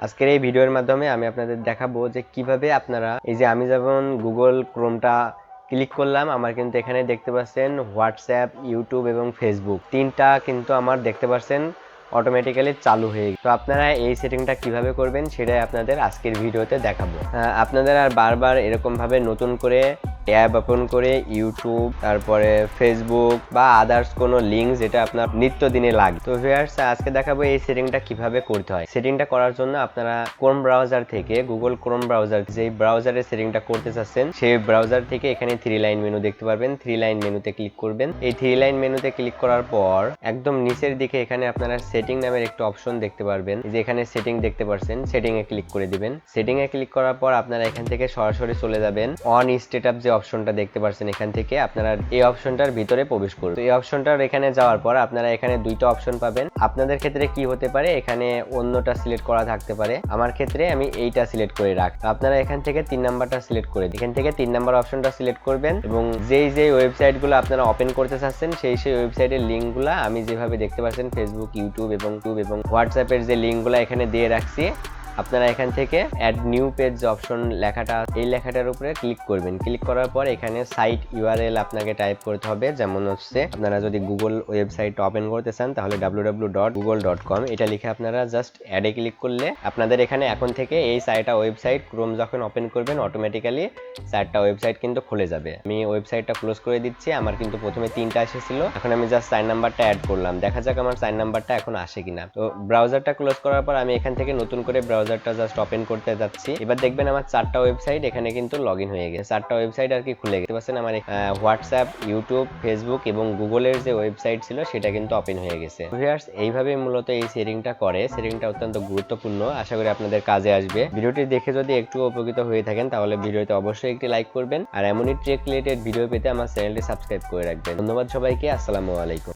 আজকের এই ভিডিওর মাধ্যমে আমি আপনাদের দেখাবো যে কিভাবে আপনারা এই যে আমি যেমন গুগল ক্রোমটা ক্লিক করলাম, আমার কিন্তু এখানে দেখতে পাচ্ছেন হোয়াটসঅ্যাপ, ইউটিউব এবং ফেসবুক তিনটা কিন্তু আমার দেখতে পাচ্ছেন অটোমেটিক্যালি চালু হয়ে গেছে। তো আপনারা এই সেটিংটা কিভাবে করবেন সেটাই আপনাদের আজকের ভিডিওতে দেখাবো। আপনাদের আর বারবার এরকম ভাবে নতুন করে ট্যাব ওপেন করে ইউটিউব, তারপরে ফেসবুক বা আদার্স কোনো লিঙ্ক যেটা আপনার নিত্যদিনে লাগে। তো ভিউয়ার্স, আজকে দেখাবো এই সেটিংটা কিভাবে করতে হয়। সেটিংটা করার জন্য আপনারা ক্রোম ব্রাউজার থেকে, গুগল ক্রোম ব্রাউজার যেই ব্রাউজারে সেটিংটা করতে চাচ্ছেন সেই ব্রাউজার থেকে এখানে থ্রি লাইন মেনু দেখতে পারবেন। থ্রি লাইন মেনুতে ক্লিক করবেন। এই থ্রি লাইন মেনুতে ক্লিক করার পর একদম নিচের দিকে এখানে আপনারা সেটিং নামের একটা অপশন দেখতে পারবেন। যে এখানে সেটিং দেখতে পাচ্ছেন, সেটিং এ ক্লিক করে দিবেন। সেটিং এ ক্লিক করার পর আপনারা এখান থেকে সরাসরি চলে যাবেন অন স্টেটআপ যে অপশনটা দেখতে পাচ্ছেন, এখান থেকে আপনারা এই অপশনটার ভিতরে প্রবেশ করুন। এই অপশনটার এখানে যাওয়ার পর আপনারা এখানে দুইটা অপশন পাবেন। আপনাদের ক্ষেত্রে কি হতে পারে, এখানে অন্যটা সিলেক্ট করা থাকতে পারে। আমার ক্ষেত্রে আমি এইটা সিলেক্ট করে রাখ। আপনারা এখান থেকে 3 নাম্বারটা সিলেক্ট করে দিন। এখান থেকে 3 নাম্বার অপশনটা সিলেক্ট করবেন এবং যেই ওয়েবসাইটগুলো আপনারা ওপেন করতে চাচ্ছেন সেই ওয়েবসাইটের লিঙ্কগুলো আমি যেভাবে দেখতে পাচ্ছেন ফেসবুক, ইউটিউব এবং হোয়াটসঅ্যাপের যে লিঙ্কগুলো এখানে দিয়ে রাখছি, আপনারা এখান থেকে অ্যাড নিউ পেজ অপশন লেখাটা, এই লেখাটার উপরে ক্লিক করবেন। ক্লিক করার পর এখানে সাইট ইউআরএল আপনাকে টাইপ করতে হবে। যেমন হচ্ছে আপনারা যদি গুগল ওয়েবসাইট ওপেন করতে চান তাহলে www.google.com এটা লিখে আপনারা জাস্ট অ্যাডে ক্লিক করলে আপনাদের এখানে এখন থেকে এই সাইটটা ওয়েবসাইট ক্রোম যখন ওপেন করবেন অটোমেটিক্যালি সাইটটা ওয়েবসাইট কিন্তু খুলে যাবে। আমি ওয়েবসাইটটা ক্লোজ করে দিচ্ছি। আমার কিন্তু প্রথমে 3টা এসেছিল, এখন আমি জাস্ট 4 নাম্বারটা অ্যাড করলাম। দেখা যাক আমার 4 নাম্বারটা এখন আসে কিনা। তো ব্রাউজারটা ক্লোজ করার পর আমি এখান থেকে নতুন করে ব্রাউজারটা জাস্ট ওপেন করতে যাচ্ছি। এবার দেখবেন আমার 4টা ওয়েবসাইট এখানে কিন্তু লগইন হয়ে গেছে। 4টা ওয়েবসাইট আর কি খুলে গেছে। পাচ্ছেন আমার হোয়াটসঅ্যাপ, ইউটিউব, ফেসবুক এবং গুগলের যে ওয়েবসাইট ছিল সেটা কিন্তু ওপেন হয়ে গেছে। ভিউয়ার্স, এইভাবে মূলত এই সেটিংটা করে। সেটিংটা অত্যন্ত গুরুত্বপূর্ণ, আশা করি আপনাদের কাজে আসবে। ভিডিওটি দেখে যদি একটু উপকৃত হয়ে থাকেন তাহলে ভিডিওতে অবশ্যই একটি লাইক করবেন আর এমনই ট্রেক রিলেটেড ভিডিও পেতে আমার চ্যানেলটি সাবস্ক্রাইব করে রাখবেন। ধন্যবাদ সবাইকে। আসসালামু আলাইকুম।